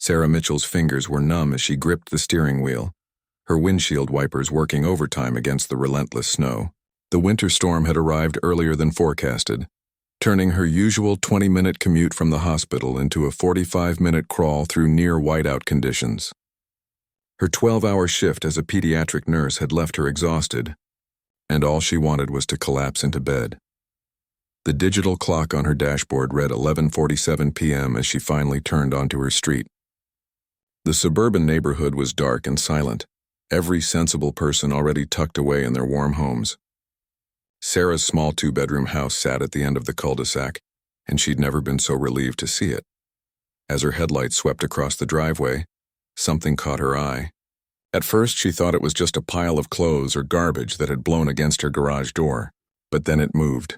Sarah Mitchell's fingers were numb as she gripped the steering wheel, her windshield wipers working overtime against the relentless snow. The winter storm had arrived earlier than forecasted, turning her usual 20-minute commute from the hospital into a 45-minute crawl through near whiteout conditions. Her 12-hour shift as a pediatric nurse had left her exhausted, and all she wanted was to collapse into bed. The digital clock on her dashboard read 11:47 p.m. as she finally turned onto her street. The suburban neighborhood was dark and silent, every sensible person already tucked away in their warm homes. Sarah's small 2-bedroom house sat at the end of the cul-de-sac, and she'd never been so relieved to see it. As her headlights swept across the driveway, something caught her eye. At first, she thought it was just a pile of clothes or garbage that had blown against her garage door, but then it moved.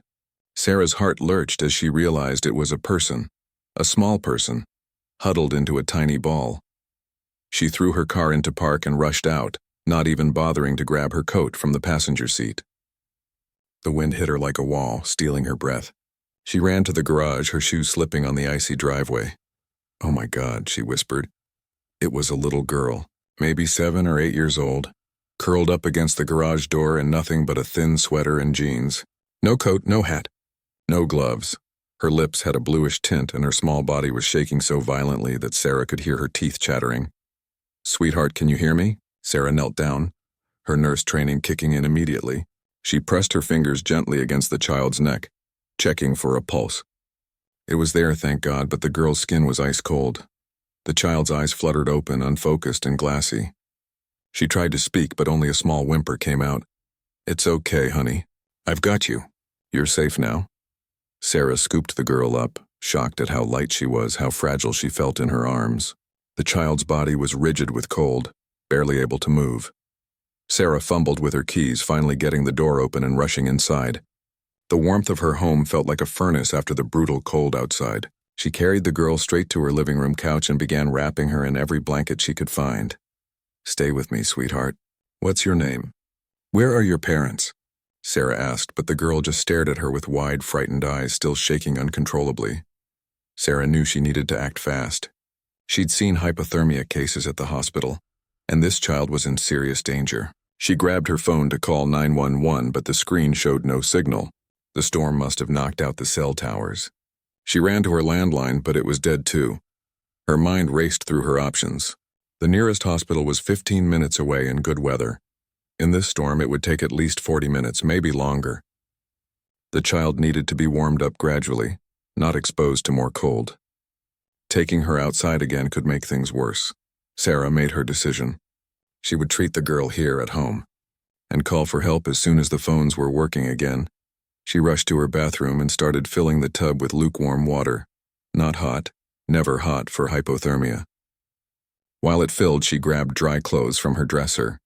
Sarah's heart lurched as she realized it was a person, a small person, huddled into a tiny ball. She threw her car into park and rushed out, not even bothering to grab her coat from the passenger seat. The wind hit her like a wall, stealing her breath. She ran to the garage, her shoes slipping on the icy driveway. "Oh my God," she whispered. It was a little girl, maybe 7 or 8 years old, curled up against the garage door in nothing but a thin sweater and jeans. No coat, no hat, no gloves. Her lips had a bluish tint and her small body was shaking so violently that Sarah could hear her teeth chattering. "Sweetheart, can you hear me?" Sarah knelt down, her nurse training kicking in immediately. She pressed her fingers gently against the child's neck, checking for a pulse. It was there, thank God, but the girl's skin was ice cold. The child's eyes fluttered open, unfocused and glassy. She tried to speak, but only a small whimper came out. "It's okay, honey. I've got you. You're safe now." Sarah scooped the girl up, shocked at how light she was, how fragile she felt in her arms. The child's body was rigid with cold, barely able to move. Sarah fumbled with her keys, finally getting the door open and rushing inside. The warmth of her home felt like a furnace after the brutal cold outside. She carried the girl straight to her living room couch and began wrapping her in every blanket she could find. "Stay with me, sweetheart. What's your name? Where are your parents?" Sarah asked, but the girl just stared at her with wide, frightened eyes, still shaking uncontrollably. Sarah knew she needed to act fast. She'd seen hypothermia cases at the hospital, and this child was in serious danger. She grabbed her phone to call 911, but the screen showed no signal. The storm must have knocked out the cell towers. She ran to her landline, but it was dead too. Her mind raced through her options. The nearest hospital was 15 minutes away in good weather. In this storm, it would take at least 40 minutes, maybe longer. The child needed to be warmed up gradually, not exposed to more cold. Taking her outside again could make things worse. Sarah made her decision. She would treat the girl here at home and call for help as soon as the phones were working again. She rushed to her bathroom and started filling the tub with lukewarm water. Not hot, never hot for hypothermia. While it filled, she grabbed dry clothes from her dresser,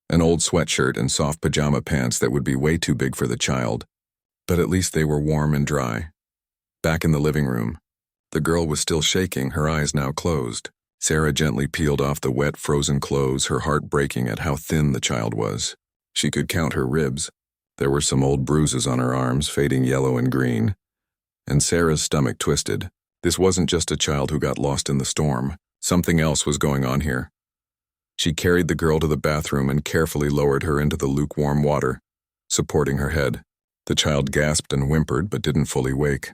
an old sweatshirt and soft pajama pants that would be way too big for the child, but at least they were warm and dry. Back in the living room, the girl was still shaking, her eyes now closed. Sarah gently peeled off the wet, frozen clothes, her heart breaking at how thin the child was. She could count her ribs. There were some old bruises on her arms, fading yellow and green. And Sarah's stomach twisted. This wasn't just a child who got lost in the storm. Something else was going on here. She carried the girl to the bathroom and carefully lowered her into the lukewarm water, supporting her head. The child gasped and whimpered but didn't fully wake.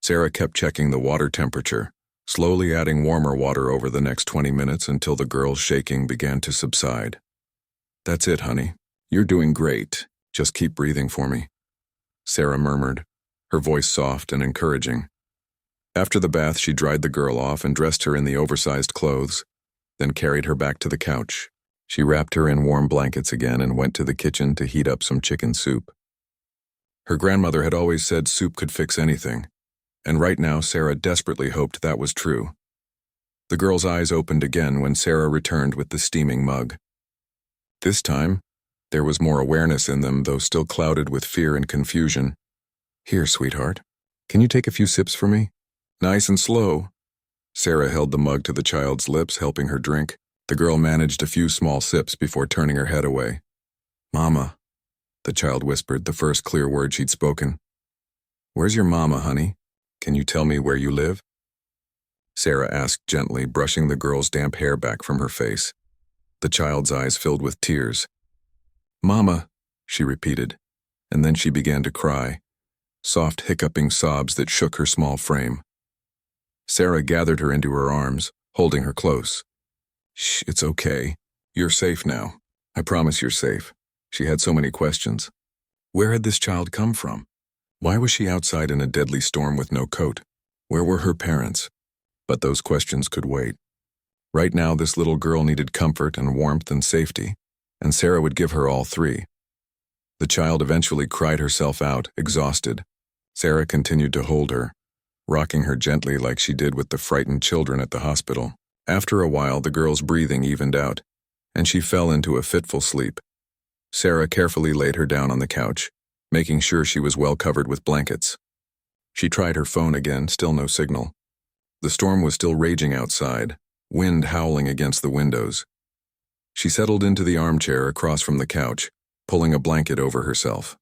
Sarah kept checking the water temperature, slowly adding warmer water over the next 20 minutes until the girl's shaking began to subside. "That's it, honey. You're doing great. Just keep breathing for me," Sarah murmured, her voice soft and encouraging. After the bath, she dried the girl off and dressed her in the oversized clothes, then carried her back to the couch. She wrapped her in warm blankets again and went to the kitchen to heat up some chicken soup. Her grandmother had always said soup could fix anything, and right now Sarah desperately hoped that was true. The girl's eyes opened again when Sarah returned with the steaming mug. This time, there was more awareness in them, though still clouded with fear and confusion. "Here, sweetheart. Can you take a few sips for me? Nice and slow." Sarah held the mug to the child's lips, helping her drink. The girl managed a few small sips before turning her head away. "Mama," the child whispered, the first clear word she'd spoken. "Where's your mama, honey? Can you tell me where you live?" Sarah asked gently, brushing the girl's damp hair back from her face. The child's eyes filled with tears. "Mama," she repeated, and then she began to cry, soft hiccuping sobs that shook her small frame. Sarah gathered her into her arms, holding her close. "Shh, it's okay. You're safe now. I promise you're safe." She had so many questions. Where had this child come from? Why was she outside in a deadly storm with no coat? Where were her parents? But those questions could wait. Right now, this little girl needed comfort and warmth and safety, and Sarah would give her all three. The child eventually cried herself out, exhausted. Sarah continued to hold her, rocking her gently like she did with the frightened children at the hospital. After a while, the girl's breathing evened out, and she fell into a fitful sleep. Sarah carefully laid her down on the couch, making sure she was well covered with blankets. She tried her phone again, still no signal. The storm was still raging outside, wind howling against the windows. She settled into the armchair across from the couch, pulling a blanket over herself.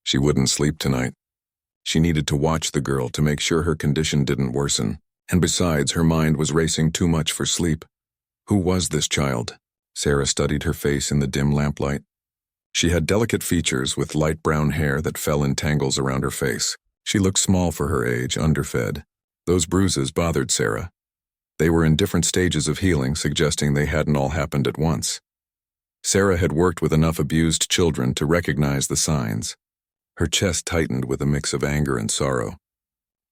She wouldn't sleep tonight. She needed to watch the girl to make sure her condition didn't worsen, and besides, her mind was racing too much for sleep. Who was this child? Sarah studied her face in the dim lamplight. She had delicate features with light brown hair that fell in tangles around her face. She looked small for her age, underfed. Those bruises bothered Sarah. They were in different stages of healing, suggesting they hadn't all happened at once. Sarah had worked with enough abused children to recognize the signs. Her chest tightened with a mix of anger and sorrow.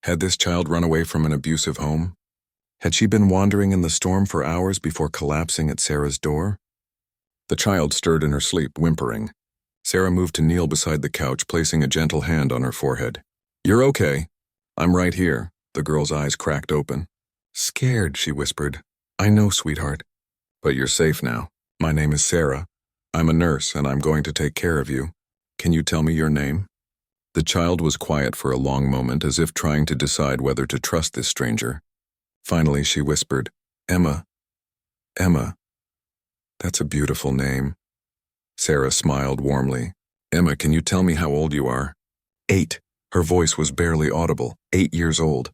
Had this child run away from an abusive home? Had she been wandering in the storm for hours before collapsing at Sarah's door? The child stirred in her sleep, whimpering. Sarah moved to kneel beside the couch, placing a gentle hand on her forehead. "You're okay. I'm right here." The girl's eyes cracked open. "Scared," she whispered. "I know, sweetheart. But you're safe now. My name is Sarah. I'm a nurse, and I'm going to take care of you. Can you tell me your name?" The child was quiet for a long moment, as if trying to decide whether to trust this stranger. Finally, she whispered, "Emma. Emma. That's a beautiful name." Sarah smiled warmly. "Emma, can you tell me how old you are?" 8. Her voice was barely audible. 8 years old.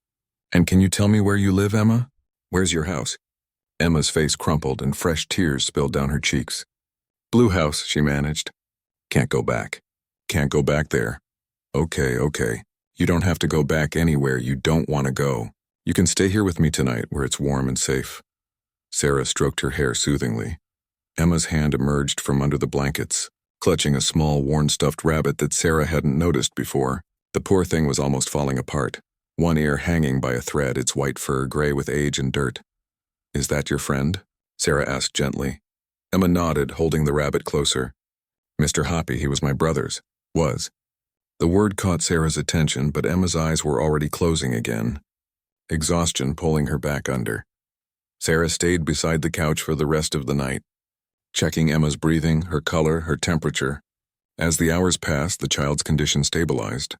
"And can you tell me where you live, Emma? Where's your house?" Emma's face crumpled and fresh tears spilled down her cheeks. "Blue house," she managed. "Can't go back. Can't go back there." Okay. You don't have to go back anywhere you don't want to go. You can stay here with me tonight where it's warm and safe." Sarah stroked her hair soothingly. Emma's hand emerged from under the blankets, clutching a small, worn stuffed rabbit that Sarah hadn't noticed before. The poor thing was almost falling apart, one ear hanging by a thread, its white fur gray with age and dirt. "Is that your friend?" Sarah asked gently. Emma nodded, holding the rabbit closer. "Mr. Hoppy, he was my brother's. Was." The word caught Sarah's attention, but Emma's eyes were already closing again, exhaustion pulling her back under. Sarah stayed beside the couch for the rest of the night, checking Emma's breathing, her color, her temperature. As the hours passed, the child's condition stabilized.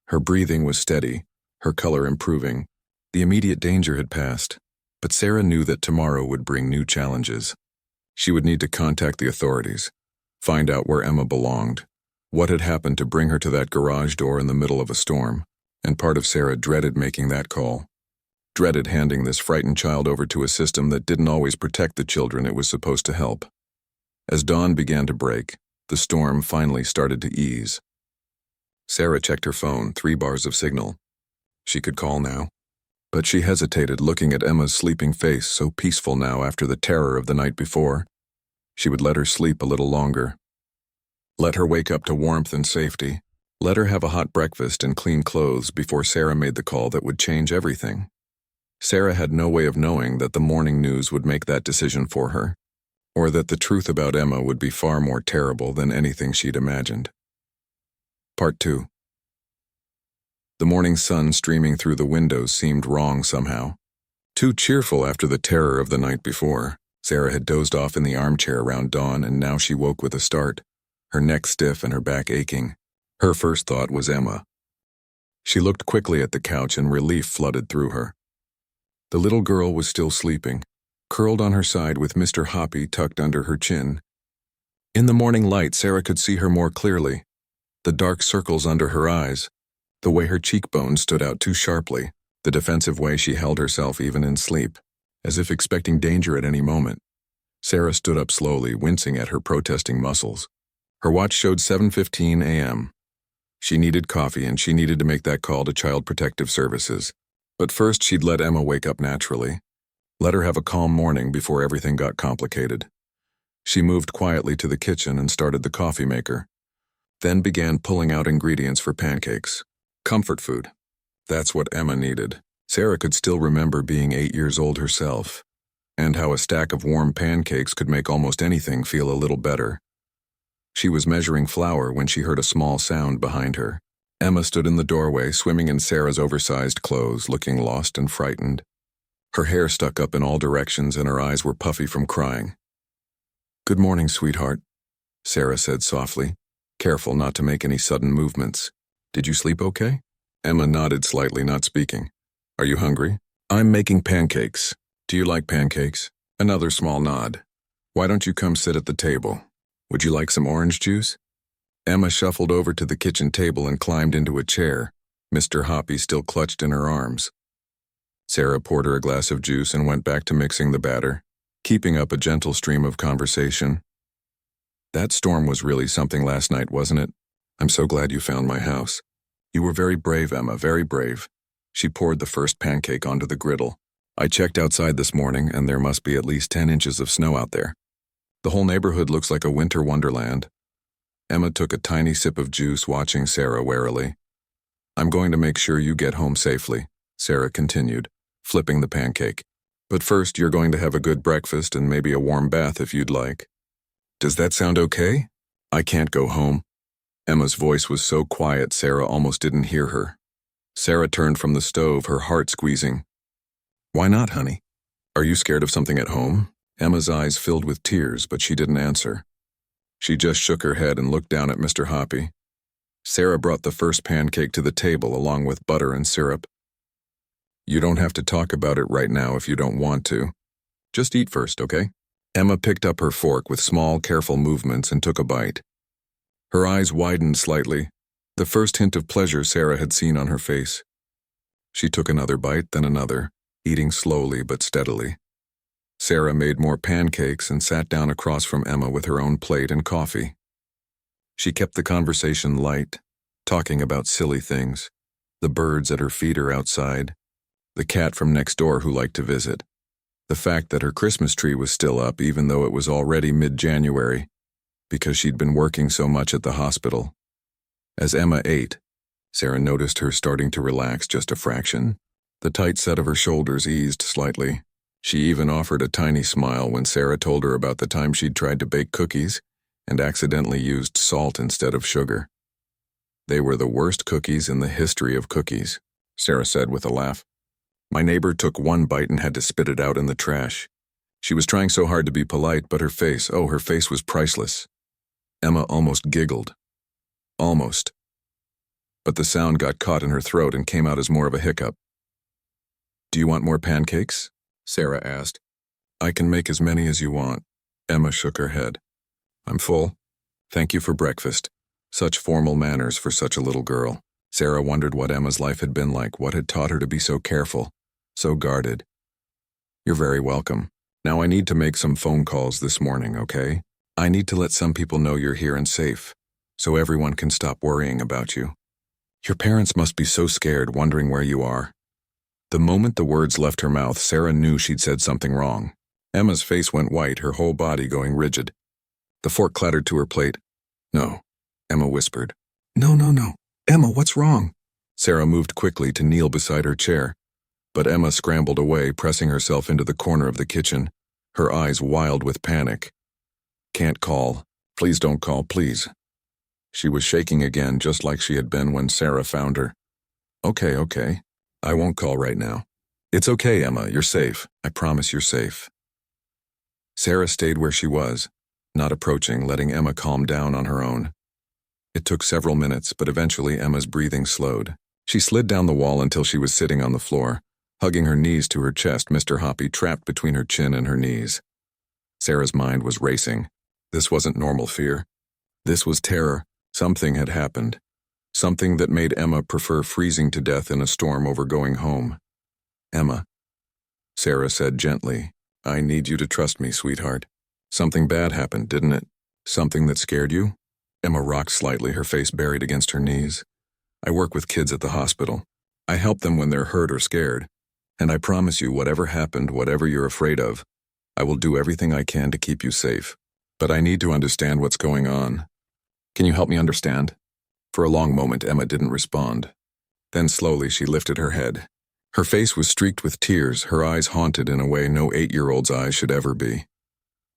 Her breathing was steady, her color improving. The immediate danger had passed, but Sarah knew that tomorrow would bring new challenges. She would need to contact the authorities, find out where Emma belonged, what had happened to bring her to that garage door in the middle of a storm, and part of Sarah dreaded making that call. Dreaded handing this frightened child over to a system that didn't always protect the children it was supposed to help. As dawn began to break, the storm finally started to ease. Sarah checked her phone, 3 bars of signal. She could call now. But she hesitated, looking at Emma's sleeping face, so peaceful now after the terror of the night before. She would let her sleep a little longer. Let her wake up to warmth and safety. Let her have a hot breakfast and clean clothes before Sarah made the call that would change everything. Sarah had no way of knowing that the morning news would make that decision for her, or that the truth about Emma would be far more terrible than anything she'd imagined. Part 2. The morning sun streaming through the windows seemed wrong somehow. Too cheerful after the terror of the night before. Sarah had dozed off in the armchair around dawn, and now she woke with a start, her neck stiff and her back aching. Her first thought was Emma. She looked quickly at the couch and relief flooded through her. The little girl was still sleeping, curled on her side with Mr. Hoppy tucked under her chin. In the morning light, Sarah could see her more clearly. The dark circles under her eyes, the way her cheekbones stood out too sharply, the defensive way she held herself even in sleep, as if expecting danger at any moment. Sarah stood up slowly, wincing at her protesting muscles. Her watch showed 7:15 a.m. She needed coffee, and she needed to make that call to Child Protective Services. But first, she'd let Emma wake up naturally. Let her have a calm morning before everything got complicated. She moved quietly to the kitchen and started the coffee maker, then began pulling out ingredients for pancakes. Comfort food. That's what Emma needed. Sarah could still remember being 8 years old herself, and how a stack of warm pancakes could make almost anything feel a little better. She was measuring flour when she heard a small sound behind her. Emma stood in the doorway, swimming in Sarah's oversized clothes, looking lost and frightened. Her hair stuck up in all directions and her eyes were puffy from crying. "Good morning, sweetheart," Sarah said softly, careful not to make any sudden movements. "Did you sleep okay?" Emma nodded slightly, not speaking. "Are you hungry?" "I'm making pancakes. Do you like pancakes?" Another small nod. "Why don't you come sit at the table? Would you like some orange juice?" Emma shuffled over to the kitchen table and climbed into a chair, Mr. Hoppy still clutched in her arms. Sarah poured her a glass of juice and went back to mixing the batter, keeping up a gentle stream of conversation. "That storm was really something last night, wasn't it? I'm so glad you found my house. You were very brave, Emma, very brave." She poured the first pancake onto the griddle. "I checked outside this morning, and there must be at least 10 inches of snow out there. The whole neighborhood looks like a winter wonderland." Emma took a tiny sip of juice, watching Sarah warily. "I'm going to make sure you get home safely," Sarah continued, flipping the pancake. "But first, you're going to have a good breakfast and maybe a warm bath if you'd like. Does that sound okay?" "I can't go home." Emma's voice was so quiet Sarah almost didn't hear her. Sarah turned from the stove, her heart squeezing. "Why not, honey? Are you scared of something at home?" Emma's eyes filled with tears, but she didn't answer. She just shook her head and looked down at Mr. Hoppy. Sarah brought the first pancake to the table along with butter and syrup. "You don't have to talk about it right now if you don't want to. Just eat first, okay?" Emma picked up her fork with small, careful movements and took a bite. Her eyes widened slightly, the first hint of pleasure Sarah had seen on her face. She took another bite, then another, eating slowly but steadily. Sarah made more pancakes and sat down across from Emma with her own plate and coffee. She kept the conversation light, talking about silly things, the birds at her feet or outside, the cat from next door who liked to visit, the fact that her Christmas tree was still up even though it was already mid-January, because she'd been working so much at the hospital. As Emma ate, Sarah noticed her starting to relax just a fraction. The tight set of her shoulders eased slightly. She even offered a tiny smile when Sarah told her about the time she'd tried to bake cookies and accidentally used salt instead of sugar. "They were the worst cookies in the history of cookies," Sarah said with a laugh. "My neighbor took one bite and had to spit it out in the trash. She was trying so hard to be polite, but her face was priceless." Emma almost giggled. Almost. But the sound got caught in her throat and came out as more of a hiccup. "Do you want more pancakes?" Sarah asked. "I can make as many as you want." Emma shook her head. "I'm full. Thank you for breakfast." Such formal manners for such a little girl. Sarah wondered what Emma's life had been like, what had taught her to be so careful, so guarded. "You're very welcome. Now I need to make some phone calls this morning, okay? I need to let some people know you're here and safe, so everyone can stop worrying about you. Your parents must be so scared, wondering where you are." The moment the words left her mouth, Sarah knew she'd said something wrong. Emma's face went white, her whole body going rigid. The fork clattered to her plate. "No," Emma whispered. No. Emma, what's wrong?" Sarah moved quickly to kneel beside her chair, but Emma scrambled away, pressing herself into the corner of the kitchen, her eyes wild with panic. "Can't call. Please don't call, please." She was shaking again, just like she had been when Sarah found her. Okay. I won't call right now. It's okay, Emma, you're safe. I promise you're safe." Sarah stayed where she was, not approaching, letting Emma calm down on her own. It took several minutes, but eventually Emma's breathing slowed. She slid down the wall until she was sitting on the floor, hugging her knees to her chest, Mr. Hoppy trapped between her chin and her knees. Sarah's mind was racing. This wasn't normal fear. This was terror. Something had happened. Something that made Emma prefer freezing to death in a storm over going home. Emma, Sarah said gently, I need you to trust me, sweetheart. Something bad happened, didn't it? Something that scared you? Emma rocked slightly, her face buried against her knees. I work with kids at the hospital. I help them when they're hurt or scared. And I promise you, whatever happened, whatever you're afraid of, I will do everything I can to keep you safe. But I need to understand what's going on. Can you help me understand? For a long moment, Emma didn't respond. Then slowly she lifted her head. Her face was streaked with tears, her eyes haunted in a way no 8-year-old's eyes should ever be.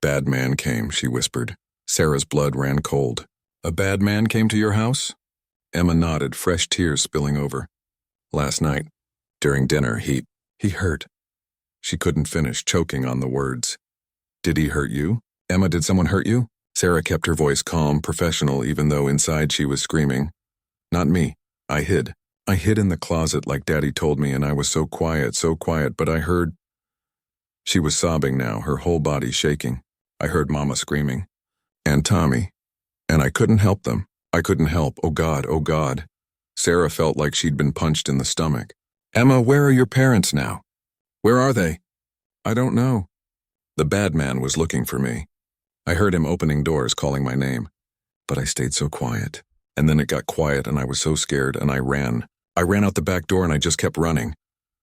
Bad man came, she whispered. Sarah's blood ran cold. A bad man came to your house? Emma nodded, fresh tears spilling over. Last night, during dinner, he hurt. She couldn't finish, choking on the words. Did he hurt you? Emma, did someone hurt you? Sarah kept her voice calm, professional, even though inside she was screaming. Not me. I hid. I hid in the closet like Daddy told me, and I was so quiet, but I heard... She was sobbing now, her whole body shaking. I heard Mama screaming. And Tommy. And I couldn't help them. I couldn't help. Oh God, oh God. Sarah felt like she'd been punched in the stomach. Emma, where are your parents now? Where are they? I don't know. The bad man was looking for me. I heard him opening doors, calling my name. But I stayed so quiet. And then it got quiet and I was so scared and I ran. I ran out the back door and I just kept running.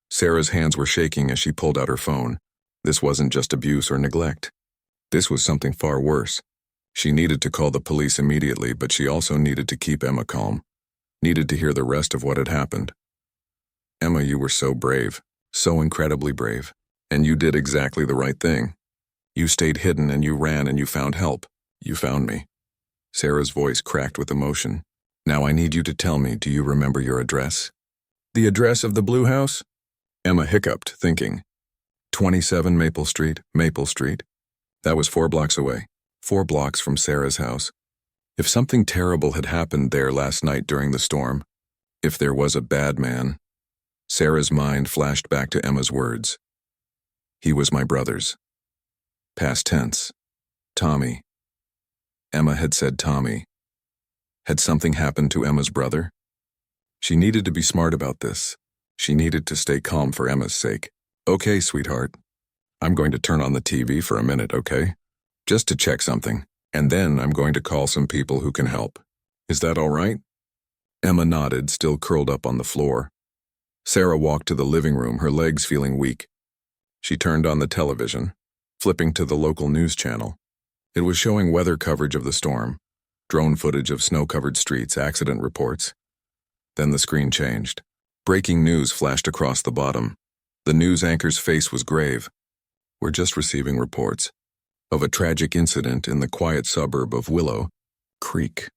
Sarah's hands were shaking as she pulled out her phone. This wasn't just abuse or neglect. This was something far worse. She needed to call the police immediately, but she also needed to keep Emma calm. Needed to hear the rest of what had happened. Emma, you were so brave. So incredibly brave. And you did exactly the right thing. You stayed hidden and you ran and you found help. You found me. Sarah's voice cracked with emotion. Now I need you to tell me, do you remember your address? The address of the Blue House? Emma hiccuped, thinking. 27 Maple Street, Maple Street. That was 4 blocks away. 4 blocks from Sarah's house. If something terrible had happened there last night during the storm, if there was a bad man, Sarah's mind flashed back to Emma's words. He was my brother's. Past tense. Tommy. Emma had said Tommy. Had something happened to Emma's brother? She needed to be smart about this. She needed to stay calm for Emma's sake. Okay, sweetheart. I'm going to turn on the TV for a minute, okay? Just to check something. And then I'm going to call some people who can help. Is that all right? Emma nodded, still curled up on the floor. Sarah walked to the living room, her legs feeling weak. She turned on the television, flipping to the local news channel. It was showing weather coverage of the storm, drone footage of snow-covered streets, accident reports. Then the screen changed. Breaking news flashed across the bottom. The news anchor's face was grave. We're just receiving reports of a tragic incident in the quiet suburb of Willow Creek.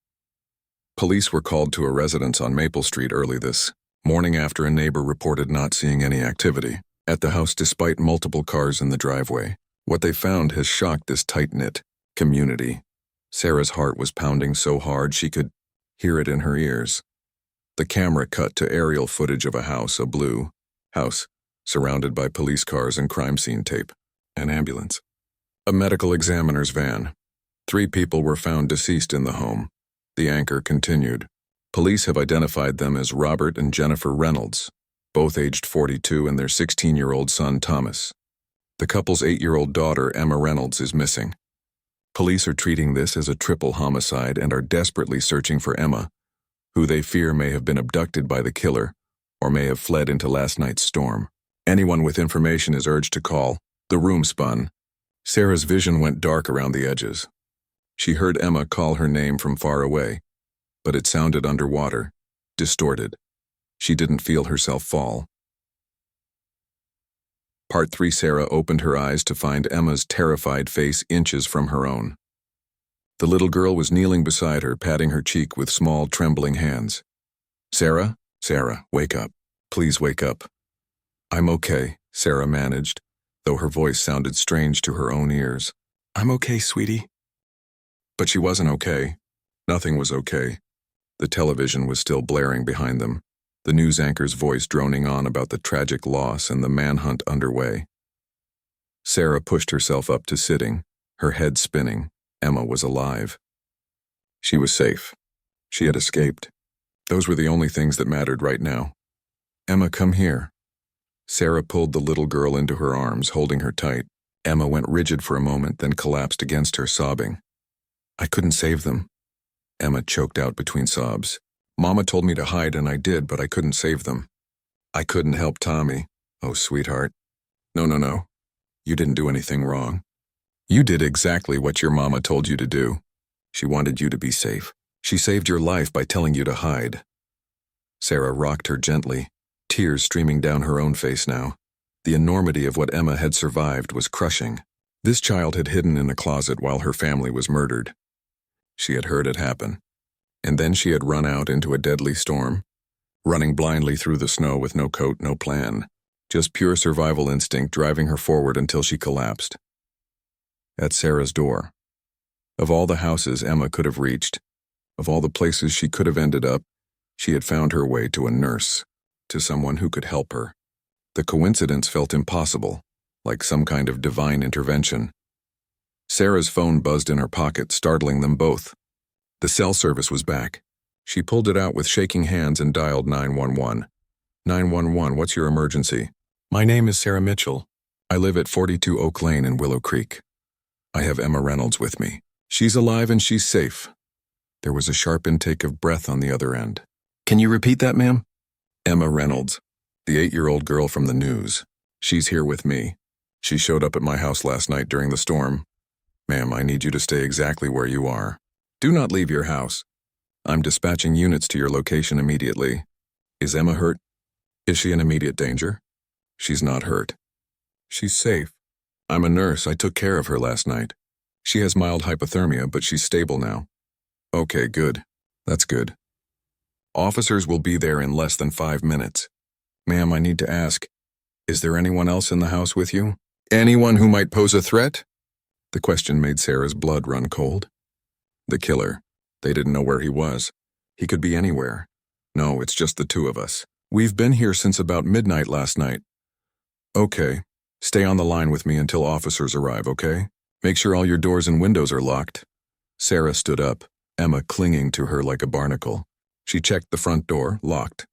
Police were called to a residence on Maple Street early this morning after a neighbor reported not seeing any activity at the house despite multiple cars in the driveway. What they found has shocked this tight-knit community. Sarah's heart was pounding so hard she could hear it in her ears. The camera cut to aerial footage of a house, a blue house, surrounded by police cars and crime scene tape. An ambulance. A medical examiner's van. 3 people were found deceased in the home. The anchor continued. Police have identified them as Robert and Jennifer Reynolds, both aged 42, and their 16-year-old son, Thomas. The couple's 8-year-old daughter, Emma Reynolds, is missing. Police are treating this as a triple homicide and are desperately searching for Emma, who they fear may have been abducted by the killer or may have fled into last night's storm. Anyone with information is urged to call. The room spun. Sarah's vision went dark around the edges. She heard Emma call her name from far away, but it sounded underwater, distorted. She didn't feel herself fall. Part 3. Sarah opened her eyes to find Emma's terrified face inches from her own. The little girl was kneeling beside her, patting her cheek with small, trembling hands. Sarah? Sarah, wake up. Please wake up. I'm okay, Sarah managed, though her voice sounded strange to her own ears. I'm okay, sweetie. But she wasn't okay. Nothing was okay. The television was still blaring behind them, the news anchor's voice droning on about the tragic loss and the manhunt underway. Sarah pushed herself up to sitting, her head spinning. Emma was alive. She was safe. She had escaped. Those were the only things that mattered right now. Emma, come here. Sarah pulled the little girl into her arms, holding her tight. Emma went rigid for a moment, then collapsed against her, sobbing. I couldn't save them. Emma choked out between sobs. Mama told me to hide and I did, but I couldn't save them. I couldn't help Tommy. Oh, sweetheart. No. You didn't do anything wrong. You did exactly what your mama told you to do. She wanted you to be safe. She saved your life by telling you to hide. Sarah rocked her gently, tears streaming down her own face now. The enormity of what Emma had survived was crushing. This child had hidden in a closet while her family was murdered. She had heard it happen. And then she had run out into a deadly storm, running blindly through the snow with no coat, no plan. Just pure survival instinct driving her forward until she collapsed. At Sarah's door. Of all the houses Emma could have reached, of all the places she could have ended up, she had found her way to a nurse, to someone who could help her. The coincidence felt impossible, like some kind of divine intervention. Sarah's phone buzzed in her pocket, startling them both. The cell service was back. She pulled it out with shaking hands and dialed 911. 911, what's your emergency? My name is Sarah Mitchell. I live at 42 Oak Lane in Willow Creek. I have Emma Reynolds with me. She's alive and she's safe. There was a sharp intake of breath on the other end. Can you repeat that, ma'am? Emma Reynolds, the 8-year-old girl from the news. She's here with me. She showed up at my house last night during the storm. Ma'am, I need you to stay exactly where you are. Do not leave your house. I'm dispatching units to your location immediately. Is Emma hurt? Is she in immediate danger? She's not hurt. She's safe. I'm a nurse. I took care of her last night. She has mild hypothermia, but she's stable now. Okay, good. That's good. Officers will be there in less than 5 minutes. Ma'am, I need to ask, is there anyone else in the house with you? Anyone who might pose a threat? The question made Sarah's blood run cold. The killer. They didn't know where he was. He could be anywhere. No, it's just the two of us. We've been here since about midnight last night. Okay. Stay on the line with me until officers arrive, okay? Make sure all your doors and windows are locked. Sarah stood up, Emma clinging to her like a barnacle. She checked the front door, locked.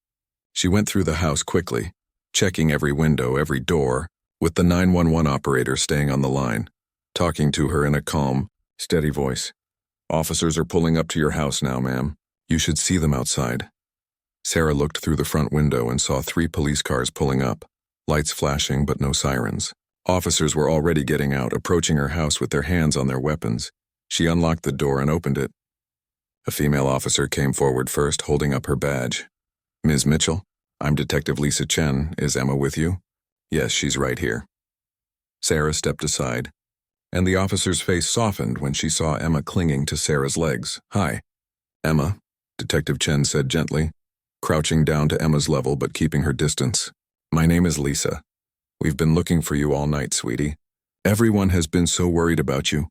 She went through the house quickly, checking every window, every door, with the 911 operator staying on the line, talking to her in a calm, steady voice. Officers are pulling up to your house now, ma'am. You should see them outside. Sarah looked through the front window and saw 3 police cars pulling up, lights flashing but no sirens. Officers were already getting out, approaching her house with their hands on their weapons. She unlocked the door and opened it. A female officer came forward first, holding up her badge. Ms. Mitchell, I'm Detective Lisa Chen. Is Emma with you? Yes, she's right here. Sarah stepped aside, and the officer's face softened when she saw Emma clinging to Sarah's legs. Hi. Emma, Detective Chen said gently, crouching down to Emma's level but keeping her distance. My name is Lisa. We've been looking for you all night, sweetie. Everyone has been so worried about you.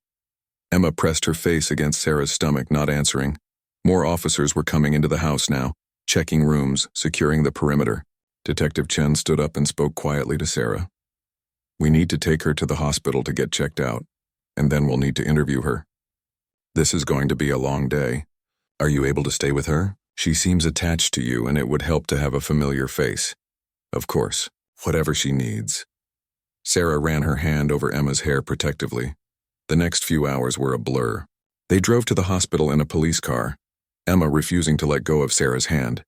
Emma pressed her face against Sarah's stomach, not answering. More officers were coming into the house now, checking rooms, securing the perimeter. Detective Chen stood up and spoke quietly to Sarah. We need to take her to the hospital to get checked out, and then we'll need to interview her. This is going to be a long day. Are you able to stay with her? She seems attached to you, and it would help to have a familiar face. Of course, whatever she needs. Sarah ran her hand over Emma's hair protectively. The next few hours were a blur. They drove to the hospital in a police car, Emma refusing to let go of Sarah's hand.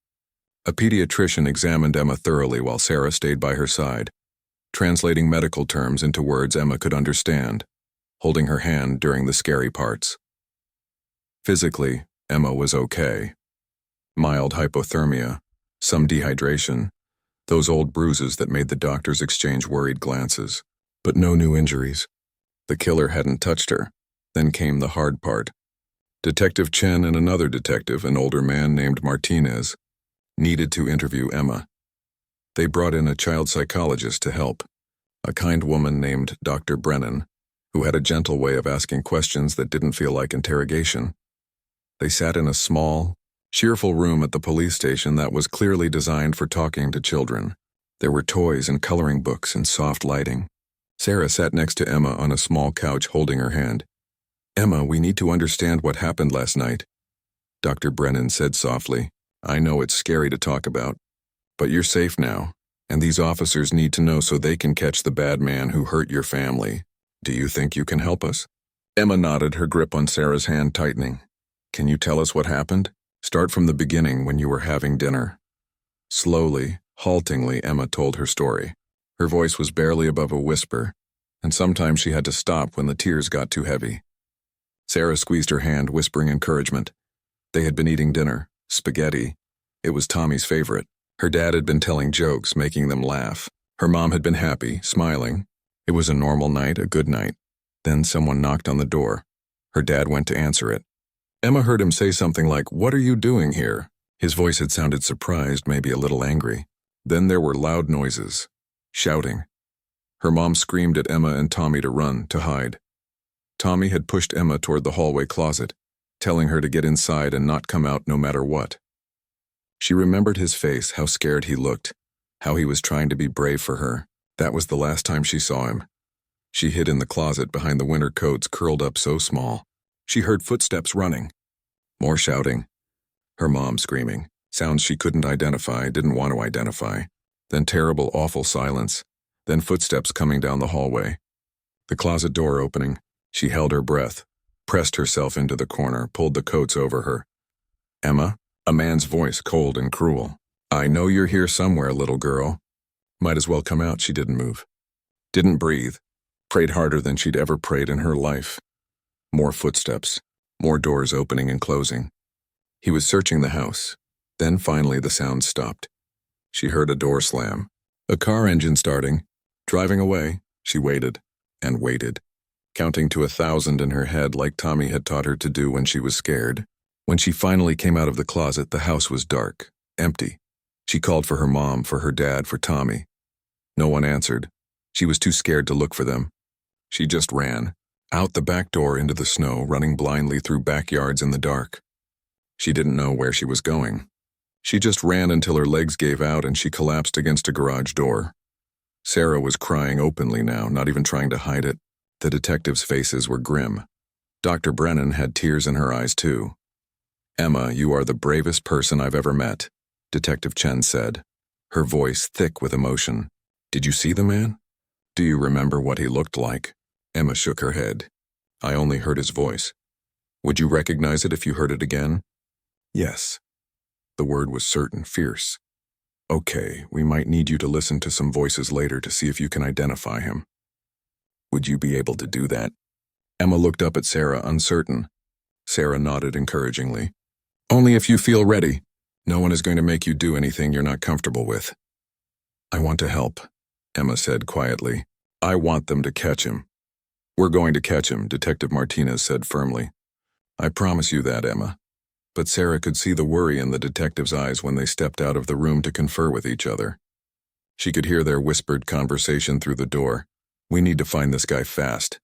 A pediatrician examined Emma thoroughly while Sarah stayed by her side, translating medical terms into words Emma could understand, holding her hand during the scary parts. Physically, Emma was okay. Mild hypothermia, some dehydration, those old bruises that made the doctors exchange worried glances, but no new injuries. The killer hadn't touched her. Then came the hard part. Detective Chen and another detective, an older man named Martinez, needed to interview Emma. They brought in a child psychologist to help, a kind woman named Dr. Brennan, who had a gentle way of asking questions that didn't feel like interrogation. They sat in a small, cheerful room at the police station that was clearly designed for talking to children. There were toys and coloring books and soft lighting. Sarah sat next to Emma on a small couch holding her hand. Emma, we need to understand what happened last night. Dr. Brennan said softly, I know it's scary to talk about, but you're safe now, and these officers need to know so they can catch the bad man who hurt your family. Do you think you can help us?" Emma nodded, her grip on Sarah's hand tightening. "Can you tell us what happened? Start from the beginning when you were having dinner." Slowly, haltingly, Emma told her story. Her voice was barely above a whisper, and sometimes she had to stop when the tears got too heavy. Sarah squeezed her hand, whispering encouragement. They had been eating dinner, spaghetti. It was Tommy's favorite. Her dad had been telling jokes, making them laugh. Her mom had been happy, smiling. It was a normal night, a good night. Then someone knocked on the door. Her dad went to answer it. Emma heard him say something like, "What are you doing here?" His voice had sounded surprised, maybe a little angry. Then there were loud noises. Shouting. Her mom screamed at Emma and Tommy to run, to hide. Tommy had pushed Emma toward the hallway closet, telling her to get inside and not come out no matter what. She remembered his face, how scared he looked, how he was trying to be brave for her. That was the last time she saw him. She hid in the closet behind the winter coats curled up so small. She heard footsteps running. More shouting. Her mom screaming. Sounds she couldn't identify, didn't want to identify. Then terrible, awful silence. Then footsteps coming down the hallway. The closet door opening. She held her breath, pressed herself into the corner, pulled the coats over her. "Emma?" A man's voice, cold and cruel. "I know you're here somewhere, little girl." Might as well come out. She didn't move. Didn't breathe. Prayed harder than she'd ever prayed in her life. More footsteps. More doors opening and closing. He was searching the house. Then finally the sound stopped. She heard a door slam. A car engine starting. Driving away. She waited. And waited. Counting to 1,000 in her head like Tommy had taught her to do when she was scared. When she finally came out of the closet, the house was dark. Empty. She called for her mom, for her dad, for Tommy. No one answered. She was too scared to look for them. She just ran. Out the back door into the snow, running blindly through backyards in the dark. She didn't know where she was going. She just ran until her legs gave out and she collapsed against a garage door. Sarah was crying openly now, not even trying to hide it. The detectives' faces were grim. Dr. Brennan had tears in her eyes too. "Emma, you are the bravest person I've ever met," Detective Chen said, her voice thick with emotion. "Did you see the man? Do you remember what he looked like?" Emma shook her head. "I only heard his voice." "Would you recognize it if you heard it again?" "Yes." The word was certain, fierce. "Okay, we might need you to listen to some voices later to see if you can identify him." "Would you be able to do that?" Emma looked up at Sarah, uncertain. Sarah nodded encouragingly. "Only if you feel ready. No one is going to make you do anything you're not comfortable with." "I want to help," Emma said quietly. "I want them to catch him." "We're going to catch him," Detective Martinez said firmly. "I promise you that, Emma." But Sarah could see the worry in the detective's eyes when they stepped out of the room to confer with each other. She could hear their whispered conversation through the door. "We need to find this guy fast.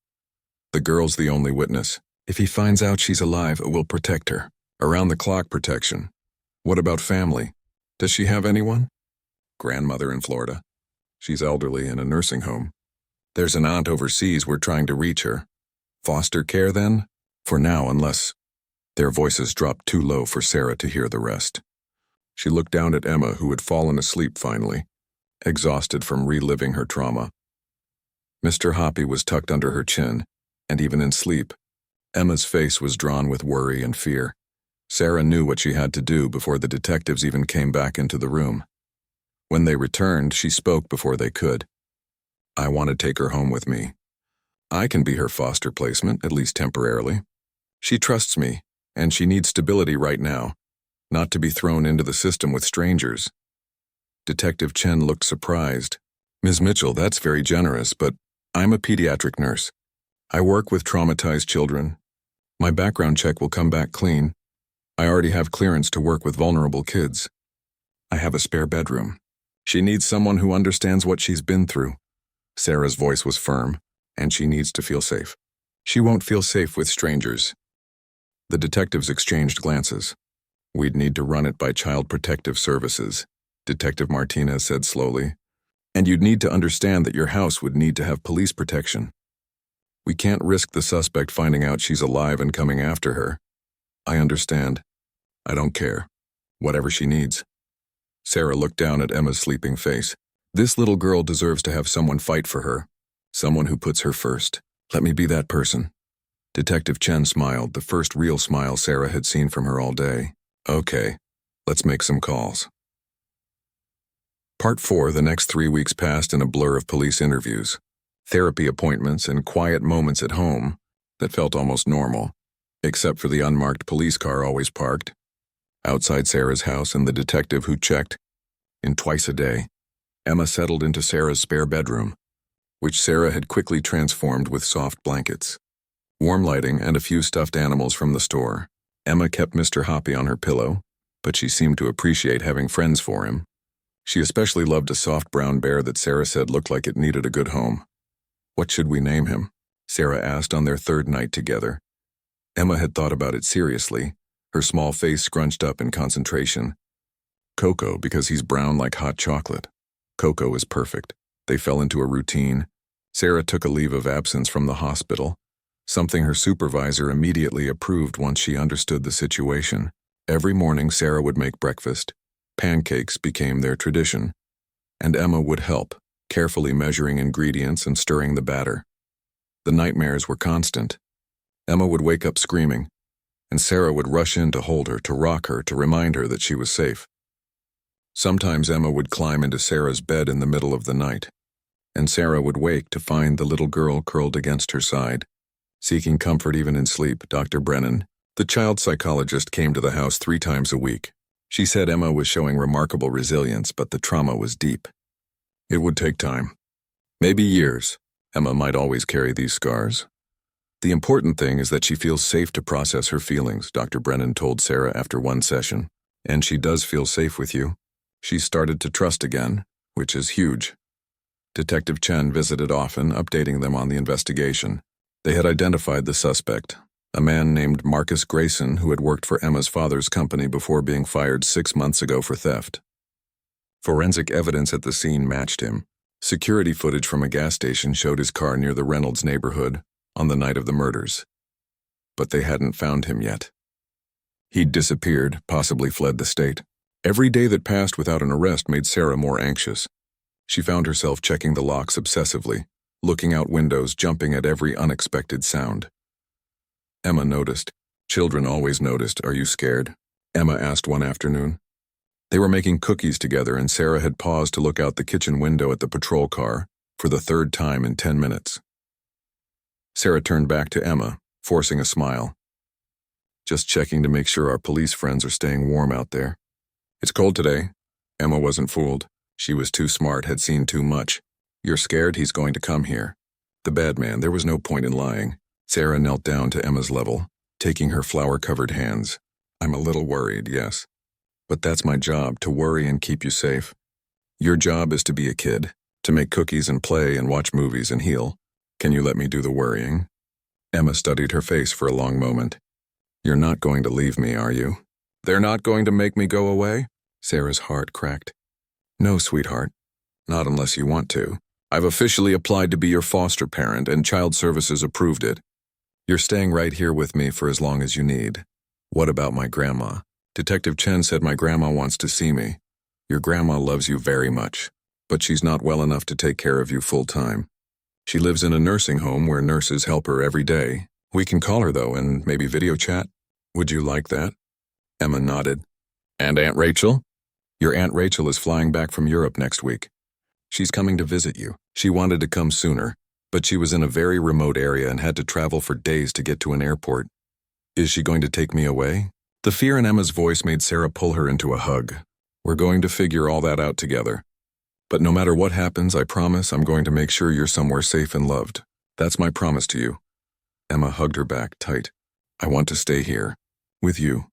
The girl's the only witness. If he finds out she's alive, it will protect her. Around-the-clock protection. What about family? Does she have anyone?" "Grandmother in Florida. She's elderly in a nursing home. There's an aunt overseas. We're trying to reach her. Foster care then? For now, unless—" Their voices dropped too low for Sarah to hear the rest. She looked down at Emma, who had fallen asleep finally, exhausted from reliving her trauma. Mr. Hoppy was tucked under her chin, and even in sleep, Emma's face was drawn with worry and fear. Sarah knew what she had to do before the detectives even came back into the room. When they returned, she spoke before they could. "I want to take her home with me. I can be her foster placement, at least temporarily. She trusts me, and she needs stability right now, not to be thrown into the system with strangers." Detective Chen looked surprised. "Ms. Mitchell, that's very generous, but I'm a pediatric nurse. I work with traumatized children. My background check will come back clean. I already have clearance to work with vulnerable kids. I have a spare bedroom. She needs someone who understands what she's been through." Sarah's voice was firm, "and she needs to feel safe. She won't feel safe with strangers." The detectives exchanged glances. "We'd need to run it by Child Protective Services," Detective Martinez said slowly. "And you'd need to understand that your house would need to have police protection. We can't risk the suspect finding out she's alive and coming after her." "I understand. I don't care. Whatever she needs." Sarah looked down at Emma's sleeping face. This little girl deserves to have someone fight for her, someone who puts her first. Let me be that person. Detective Chen smiled, the first real smile Sarah had seen from her all day. Okay, let's make some calls. Part 4, the next 3 weeks passed in a blur of police interviews, therapy appointments, and quiet moments at home that felt almost normal, except for the unmarked police car always parked outside Sarah's house and the detective who checked in twice a day. Emma settled into Sarah's spare bedroom, which Sarah had quickly transformed with soft blankets, warm lighting, and a few stuffed animals from the store. Emma kept Mr. Hoppy on her pillow, but she seemed to appreciate having friends for him. She especially loved a soft brown bear that Sarah said looked like it needed a good home. What should we name him? Sarah asked on their third night together. Emma had thought about it seriously, her small face scrunched up in concentration. Coco, because he's brown like hot chocolate. Coco is perfect. They fell into a routine. Sarah took a leave of absence from the hospital, something her supervisor immediately approved once she understood the situation. Every morning Sarah would make breakfast. Pancakes became their tradition, and Emma would help, carefully measuring ingredients and stirring the batter. The nightmares were constant. Emma would wake up screaming, and Sarah would rush in to hold her, to rock her, to remind her that she was safe. Sometimes Emma would climb into Sarah's bed in the middle of the night, and Sarah would wake to find the little girl curled against her side, seeking comfort even in sleep. Dr. Brennan, the child psychologist, came to the house 3 times a week. She said Emma was showing remarkable resilience, but the trauma was deep. It would take time. Maybe years. Emma might always carry these scars. The important thing is that she feels safe to process her feelings, Dr. Brennan told Sarah after one session. And she does feel safe with you. She started to trust again, which is huge. Detective Chen visited often, updating them on the investigation. They had identified the suspect, a man named Marcus Grayson, who had worked for Emma's father's company before being fired 6 months ago for theft. Forensic evidence at the scene matched him. Security footage from a gas station showed his car near the Reynolds neighborhood on the night of the murders. But they hadn't found him yet. He'd disappeared, possibly fled the state. Every day that passed without an arrest made Sarah more anxious. She found herself checking the locks obsessively, looking out windows, jumping at every unexpected sound. Emma noticed. Children always noticed. Are you scared? Emma asked one afternoon. They were making cookies together, and Sarah had paused to look out the kitchen window at the patrol car for the 3rd time in 10 minutes. Sarah turned back to Emma, forcing a smile. Just checking to make sure our police friends are staying warm out there. It's cold today. Emma wasn't fooled. She was too smart, had seen too much. You're scared he's going to come here. The bad man, there was no point in lying. Sarah knelt down to Emma's level, taking her flour-covered hands. I'm a little worried, yes. But that's my job, to worry and keep you safe. Your job is to be a kid, to make cookies and play and watch movies and heal. Can you let me do the worrying? Emma studied her face for a long moment. You're not going to leave me, are you? They're not going to make me go away? Sarah's heart cracked. No, sweetheart. Not unless you want to. I've officially applied to be your foster parent, and Child Services approved it. You're staying right here with me for as long as you need. What about my grandma? Detective Chen said my grandma wants to see me. Your grandma loves you very much, but she's not well enough to take care of you full-time. She lives in a nursing home where nurses help her every day. We can call her, though, and maybe video chat. Would you like that? Emma nodded. And Aunt Rachel? Your Aunt Rachel is flying back from Europe next week. She's coming to visit you. She wanted to come sooner, but she was in a very remote area and had to travel for days to get to an airport. Is she going to take me away? The fear in Emma's voice made Sarah pull her into a hug. We're going to figure all that out together. But no matter what happens, I promise I'm going to make sure you're somewhere safe and loved. That's my promise to you. Emma hugged her back tight. I want to stay here, with you.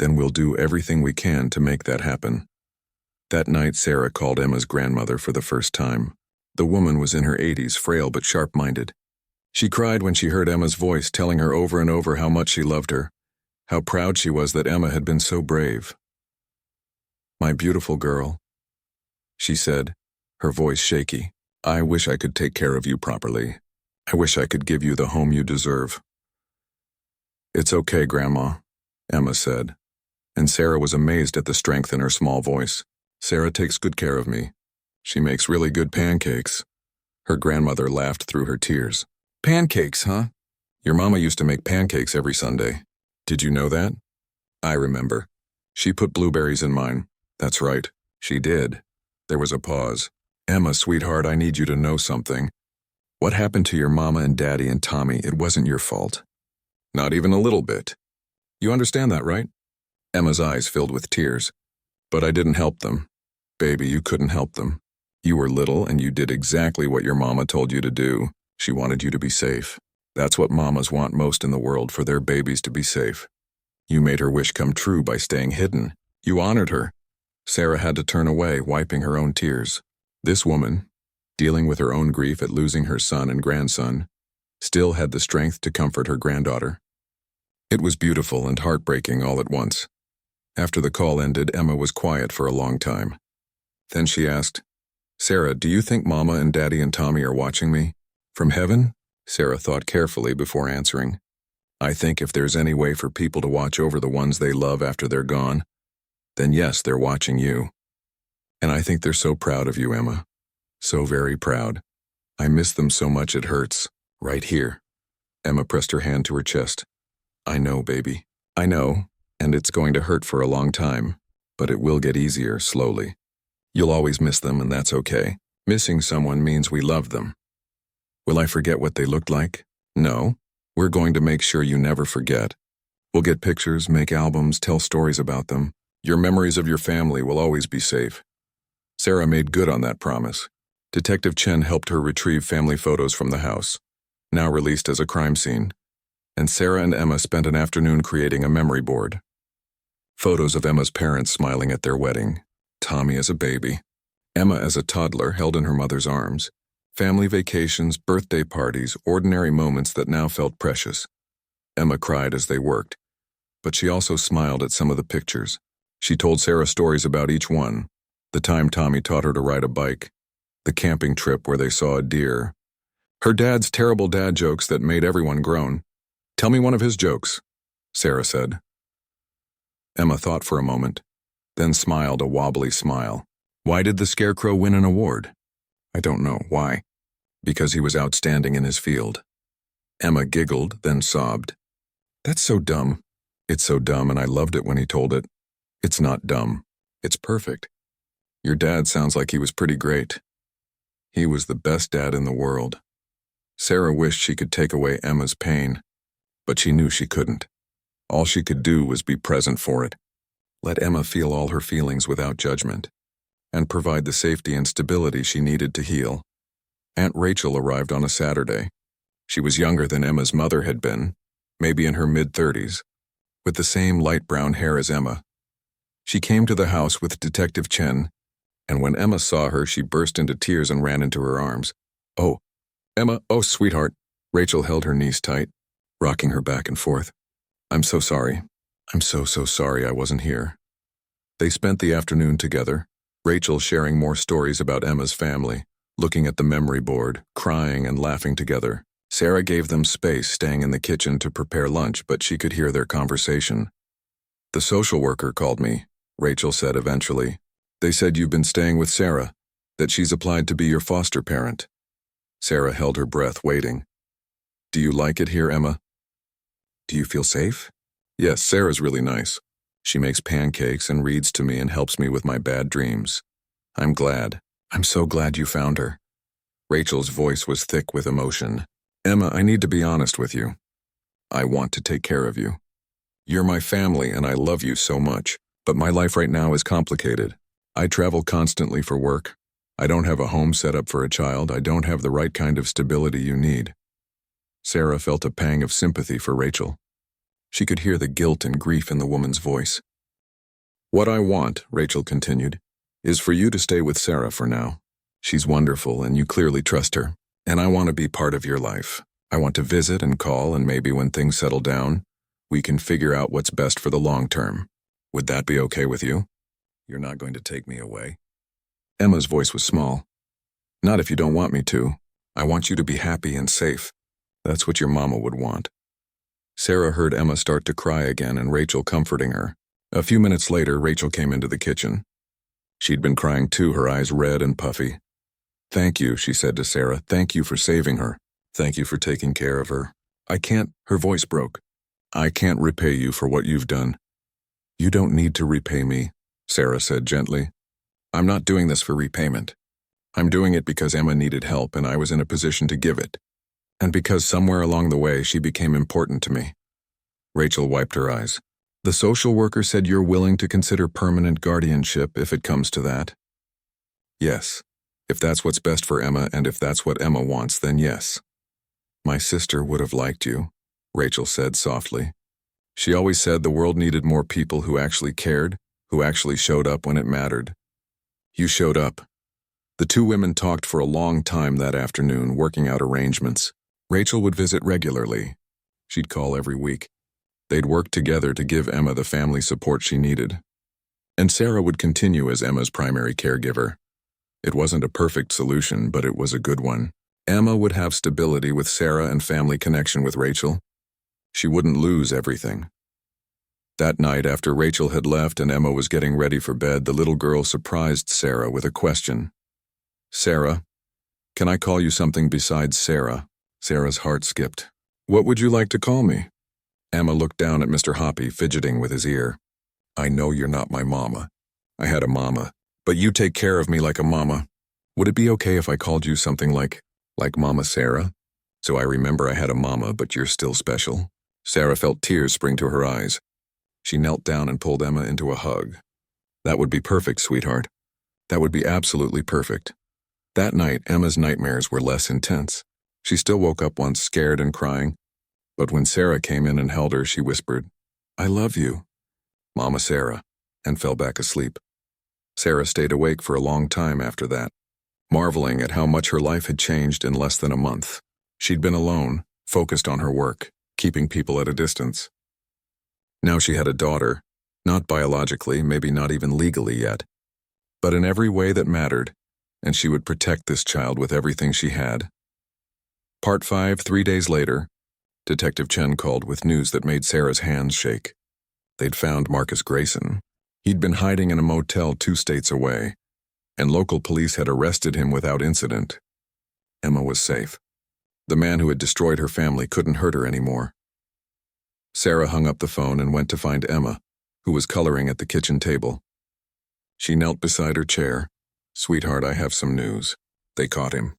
Then we'll do everything we can to make that happen. That night, Sarah called Emma's grandmother for the first time. The woman was in her 80s, frail but sharp-minded. She cried when she heard Emma's voice telling her over and over how much she loved her, how proud she was that Emma had been so brave. My beautiful girl, she said, her voice shaky. I wish I could take care of you properly. I wish I could give you the home you deserve. It's okay, Grandma, Emma said, and Sarah was amazed at the strength in her small voice. Sarah takes good care of me. She makes really good pancakes. Her grandmother laughed through her tears. Pancakes, huh? Your mama used to make pancakes every Sunday. Did you know that? I remember. She put blueberries in mine. That's right, she did. There was a pause. Emma, sweetheart, I need you to know something. What happened to your mama and daddy and Tommy, it wasn't your fault. Not even a little bit. You understand that, right? Emma's eyes filled with tears. But I didn't help them. Baby, you couldn't help them. You were little and you did exactly what your mama told you to do. She wanted you to be safe. That's what mamas want most in the world, for their babies to be safe. You made her wish come true by staying hidden. You honored her. Sarah had to turn away, wiping her own tears. This woman, dealing with her own grief at losing her son and grandson, still had the strength to comfort her granddaughter. It was beautiful and heartbreaking all at once. After the call ended, Emma was quiet for a long time. Then she asked, Sarah, do you think Mama and Daddy and Tommy are watching me? From heaven? Sarah thought carefully before answering. I think if there's any way for people to watch over the ones they love after they're gone, then yes, they're watching you. And I think they're so proud of you, Emma. So very proud. I miss them so much it hurts. Right here. Emma pressed her hand to her chest. I know, baby. I know, and it's going to hurt for a long time, but it will get easier slowly. You'll always miss them, and that's okay. Missing someone means we love them. Will I forget what they looked like? No. We're going to make sure you never forget. We'll get pictures, make albums, tell stories about them. Your memories of your family will always be safe. Sarah made good on that promise. Detective Chen helped her retrieve family photos from the house, now released as a crime scene, and Sarah and Emma spent an afternoon creating a memory board. Photos of Emma's parents smiling at their wedding, Tommy as a baby, Emma as a toddler held in her mother's arms, family vacations, birthday parties, ordinary moments that now felt precious. Emma cried as they worked, but she also smiled at some of the pictures. She told Sarah stories about each one. The time Tommy taught her to ride a bike, the camping trip where they saw a deer, her dad's terrible dad jokes that made everyone groan. Tell me one of his jokes, Sarah said. Emma thought for a moment, then smiled a wobbly smile. Why did the Scarecrow win an award? I don't know. Why? Because he was outstanding in his field. Emma giggled, then sobbed. That's so dumb. It's so dumb, and I loved it when he told it. It's not dumb. It's perfect. Your dad sounds like he was pretty great. He was the best dad in the world. Sarah wished she could take away Emma's pain, but she knew she couldn't. All she could do was be present for it. Let Emma feel all her feelings without judgment, and provide the safety and stability she needed to heal. Aunt Rachel arrived on a Saturday. She was younger than Emma's mother had been, maybe in her mid-30s, with the same light brown hair as Emma. She came to the house with Detective Chen, and when Emma saw her, she burst into tears and ran into her arms. Oh, Emma, oh, sweetheart. Rachel held her niece tight, rocking her back and forth. I'm so sorry. I'm so sorry I wasn't here. They spent the afternoon together, Rachel sharing more stories about Emma's family, looking at the memory board, crying and laughing together. Sarah gave them space, staying in the kitchen to prepare lunch, but she could hear their conversation. The social worker called me, Rachel said eventually. They said you've been staying with Sarah, that she's applied to be your foster parent. Sarah held her breath, waiting. Do you like it here, Emma? Do you feel safe? Yes, Sarah's really nice. She makes pancakes and reads to me and helps me with my bad dreams. I'm glad. I'm so glad you found her. Rachel's voice was thick with emotion. Emma, I need to be honest with you. I want to take care of you. You're my family and I love you so much, but my life right now is complicated. I travel constantly for work. I don't have a home set up for a child. I don't have the right kind of stability you need. Sarah felt a pang of sympathy for Rachel. She could hear the guilt and grief in the woman's voice. What I want, Rachel continued, is for you to stay with Sarah for now. She's wonderful and you clearly trust her, and I want to be part of your life. I want to visit and call, and maybe when things settle down, we can figure out what's best for the long term. Would that be okay with you? You're not going to take me away. Emma's voice was small. Not if you don't want me to. I want you to be happy and safe. That's what your mama would want. Sarah heard Emma start to cry again and Rachel comforting her. A few minutes later, Rachel came into the kitchen. She'd been crying too, her eyes red and puffy. "Thank you," she said to Sarah. "Thank you for saving her. Thank you for taking care of her. I can't," her voice broke. "I can't repay you for what you've done." "You don't need to repay me," Sarah said gently. "I'm not doing this for repayment. I'm doing it because Emma needed help and I was in a position to give it. And because somewhere along the way she became important to me." Rachel wiped her eyes. "The social worker said you're willing to consider permanent guardianship if it comes to that?" "Yes. If that's what's best for Emma and if that's what Emma wants, then yes." "My sister would have liked you," Rachel said softly. "She always said the world needed more people who actually cared, who actually showed up when it mattered. You showed up." The two women talked for a long time that afternoon, working out arrangements. Rachel would visit regularly. She'd call every week. They'd work together to give Emma the family support she needed. And Sarah would continue as Emma's primary caregiver. It wasn't a perfect solution, but it was a good one. Emma would have stability with Sarah and family connection with Rachel. She wouldn't lose everything. That night, after Rachel had left and Emma was getting ready for bed, the little girl surprised Sarah with a question. "Sarah, can I call you something besides Sarah?" Sarah's heart skipped. "What would you like to call me?" Emma looked down at Mr. Hoppy, fidgeting with his ear. "I know you're not my mama. I had a mama, but you take care of me like a mama. Would it be okay if I called you something like Mama Sarah? So I remember I had a mama, but you're still special." Sarah felt tears spring to her eyes. She knelt down and pulled Emma into a hug. "That would be perfect, sweetheart. That would be absolutely perfect." That night, Emma's nightmares were less intense. She still woke up once scared and crying, but when Sarah came in and held her, she whispered, "I love you, Mama Sarah," and fell back asleep. Sarah stayed awake for a long time after that, marveling at how much her life had changed in less than a month. She'd been alone, focused on her work, keeping people at a distance. Now she had a daughter, not biologically, maybe not even legally yet, but in every way that mattered, and she would protect this child with everything she had. Part 5, 3 days later, Detective Chen called with news that made Sarah's hands shake. They'd found Marcus Grayson. He'd been hiding in a motel 2 states away, and local police had arrested him without incident. Emma was safe. The man who had destroyed her family couldn't hurt her anymore. Sarah hung up the phone and went to find Emma, who was coloring at the kitchen table. She knelt beside her chair. "Sweetheart, I have some news. They caught him.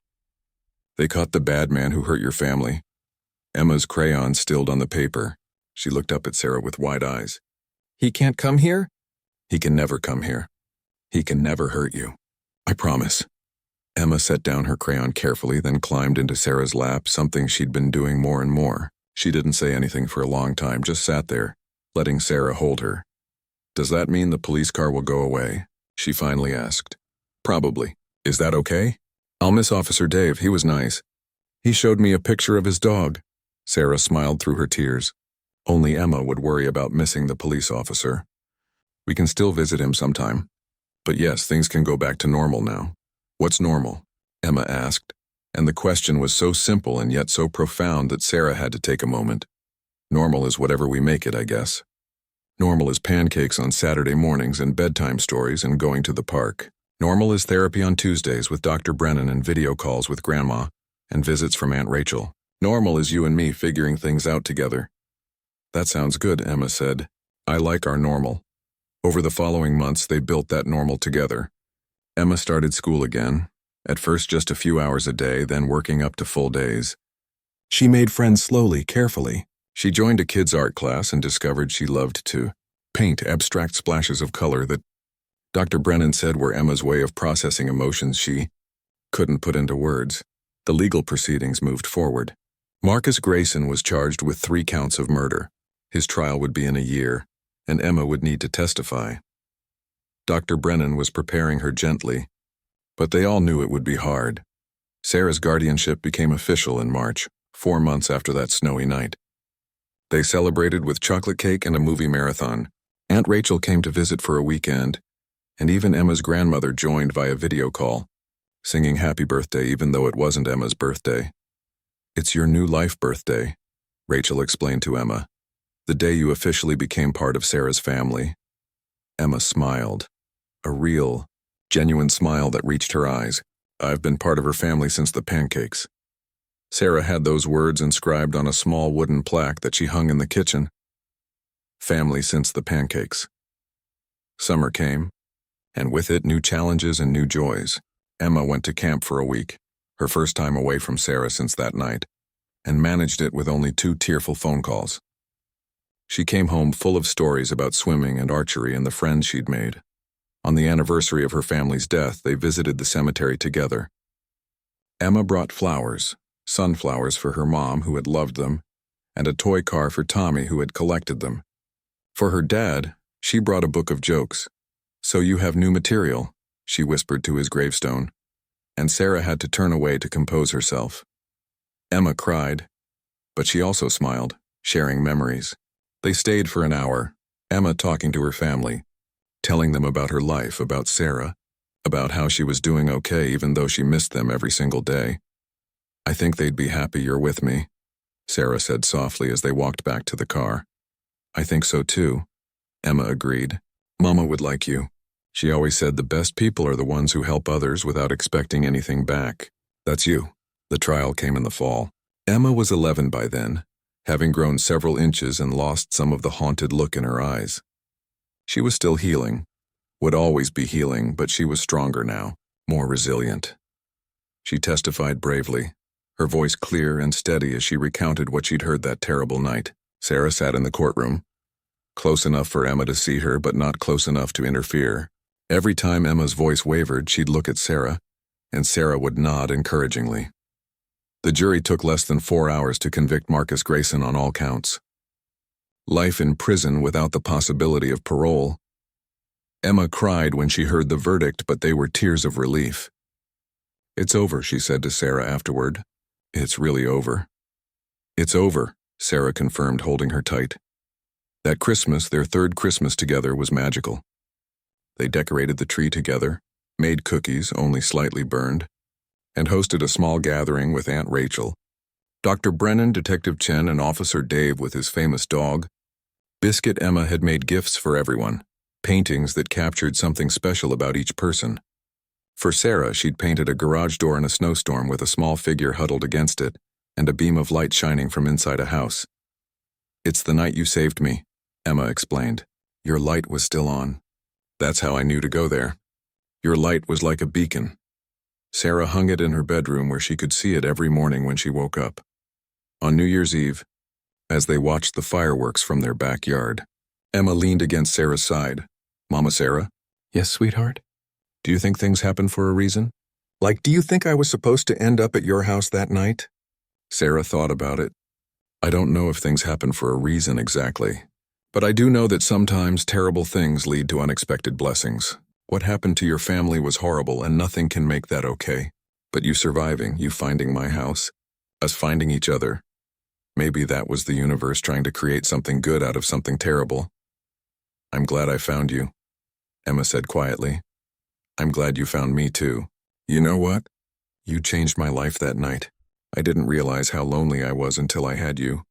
They caught the bad man who hurt your family." Emma's crayon stilled on the paper. She looked up at Sarah with wide eyes. "He can't come here?" "He can never come here. He can never hurt you. I promise." Emma set down her crayon carefully, then climbed into Sarah's lap, something she'd been doing more and more. She didn't say anything for a long time, just sat there, letting Sarah hold her. "Does that mean the police car will go away?" she finally asked. "Probably. Is that okay? I'll miss Officer Dave. He was nice. He showed me a picture of his dog." Sarah smiled through her tears. Only Emma would worry about missing the police officer. "We can still visit him sometime. But yes, things can go back to normal now." "What's normal?" Emma asked, and the question was so simple and yet so profound that Sarah had to take a moment. "Normal is whatever we make it, I guess. Normal is pancakes on Saturday mornings and bedtime stories and going to the park. Normal is therapy on Tuesdays with Dr. Brennan and video calls with Grandma and visits from Aunt Rachel. Normal is you and me figuring things out together." "That sounds good," Emma said. "I like our normal." Over the following months, they built that normal together. Emma started school again, at first just a few hours a day, then working up to full days. She made friends slowly, carefully. She joined a kids' art class and discovered she loved to paint abstract splashes of color that Dr. Brennan said were Emma's way of processing emotions she couldn't put into words. The legal proceedings moved forward. Marcus Grayson was charged with 3 counts of murder. His trial would be in a year, and Emma would need to testify. Dr. Brennan was preparing her gently, but they all knew it would be hard. Sarah's guardianship became official in March, 4 months after that snowy night. They celebrated with chocolate cake and a movie marathon. Aunt Rachel came to visit for a weekend, and even Emma's grandmother joined via video call, singing happy birthday even though it wasn't Emma's birthday. "It's your new life birthday," Rachel explained to Emma. "The day you officially became part of Sarah's family." Emma smiled. A real, genuine smile that reached her eyes. I've been part of her family since the pancakes. Sarah had those words inscribed on a small wooden plaque that she hung in the kitchen. Family since the pancakes. Summer came, and with it new challenges and new joys. Emma went to camp for a week, her first time away from Sarah since that night, and managed it with only 2 tearful phone calls. She came home full of stories about swimming and archery and the friends she'd made. On the anniversary of her family's death, they visited the cemetery together. Emma brought flowers, sunflowers for her mom, who had loved them, and a toy car for Tommy, who had collected them. For her dad, she brought a book of jokes. "So you have new material," she whispered to his gravestone, and Sarah had to turn away to compose herself. Emma cried, but she also smiled, sharing memories. They stayed for an hour, Emma talking to her family, telling them about her life, about Sarah, about how she was doing okay even though she missed them every single day. "I think they'd be happy you're with me," Sarah said softly as they walked back to the car. "I think so too," Emma agreed. "Mama would like you. She always said the best people are the ones who help others without expecting anything back. That's you." The trial came in the fall. Emma was 11 by then, having grown several inches and lost some of the haunted look in her eyes. She was still healing, would always be healing, but she was stronger now, more resilient. She testified bravely, her voice clear and steady as she recounted what she'd heard that terrible night. Sarah sat in the courtroom, close enough for Emma to see her but not close enough to interfere. Every time Emma's voice wavered, she'd look at Sarah, and Sarah would nod encouragingly. The jury took less than 4 hours to convict Marcus Grayson on all counts. Life in prison without the possibility of parole. Emma cried when she heard the verdict, but they were tears of relief. "It's over," she said to Sarah afterward. "It's really over." "It's over," Sarah confirmed, holding her tight. That Christmas, their 3rd Christmas together, was magical. They decorated the tree together, made cookies, only slightly burned, and hosted a small gathering with Aunt Rachel, Dr. Brennan, Detective Chen, and Officer Dave with his famous dog. Biscuit Emma had made gifts for everyone, paintings that captured something special about each person. For Sarah, she'd painted a garage door in a snowstorm with a small figure huddled against it and a beam of light shining from inside a house. "It's the night you saved me," Emma explained. "Your light was still on. That's how I knew to go there. Your light was like a beacon." Sarah hung it in her bedroom where she could see it every morning when she woke up. On New Year's Eve, as they watched the fireworks from their backyard, Emma leaned against Sarah's side. "Mama Sarah?" "Yes, sweetheart?" "Do you think things happen for a reason? Like, do you think I was supposed to end up at your house that night?" Sarah thought about it. "I don't know if things happen for a reason exactly, but I do know that sometimes terrible things lead to unexpected blessings. What happened to your family was horrible, and nothing can make that okay. But you surviving, you finding my house, us finding each other. Maybe that was the universe trying to create something good out of something terrible. I'm glad I found you," Emma said quietly. "I'm glad you found me too. You know what? You changed my life that night. I didn't realize how lonely I was until I had you.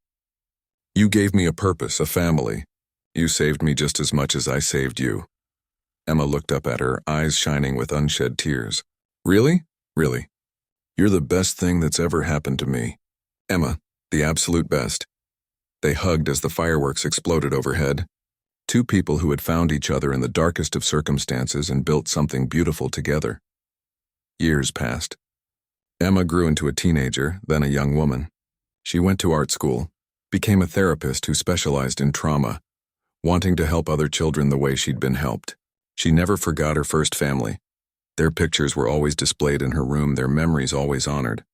You gave me a purpose, a family. You saved me just as much as I saved you." Emma looked up at her, eyes shining with unshed tears. "Really? Really? You're the best thing that's ever happened to me. Emma, the absolute best." They hugged as the fireworks exploded overhead. 2 people who had found each other in the darkest of circumstances and built something beautiful together. Years passed. Emma grew into a teenager, then a young woman. She went to art school, became a therapist who specialized in trauma, wanting to help other children the way she'd been helped. She never forgot her first family. Their pictures were always displayed in her room, their memories always honored.